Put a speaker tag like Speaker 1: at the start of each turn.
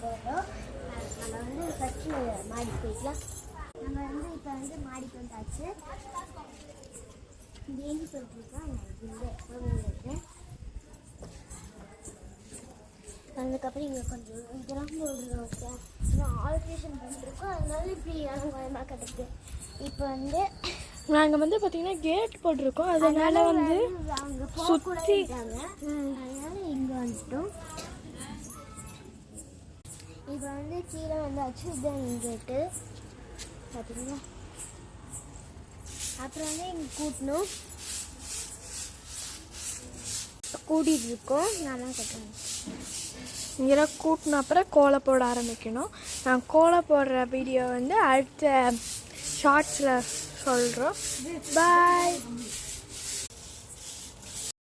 Speaker 1: போகிறோம். நம்ம வந்து ஃபஸ்ட்டு மாடி போய்க்கலாம். நம்ம வந்து இப்போ வந்து மாடிக்கு வந்தாச்சு. ஏங்கி போயிட்டுருக்கோம். இருக்கேன். அதுக்கப்புறம் இங்கே கொஞ்சம் இதெல்லாம் ஆல்ட்ரேஷன் பண்ணிருக்கோம். அதனால இப்படி அலங்கோலமாக கிடக்கு. இப்போ வந்து
Speaker 2: நாங்கள் வந்து பார்த்தீங்கன்னா கேட் போட்டிருக்கோம். அதனால வந்து
Speaker 1: அவங்க
Speaker 2: சுற்றி
Speaker 1: அதனால இங்கே வந்துட்டோம். இப்போ வந்து கீழே வந்தாச்சு. இதுதான் கேட்டு பார்த்தீங்களா. அப்புறம் வந்து இங்கே கூட்டிகிட்டு இருக்கோம். நான் கட்டுறேன்.
Speaker 2: இங்கே கூட்டின அப்புறம் கோலம் போட ஆரம்பிக்கணும். நான் கோலம் போடுற வீடியோ வந்து அடுத்த ஷார்ட்ஸில் சொல்கிறோம். பாய்.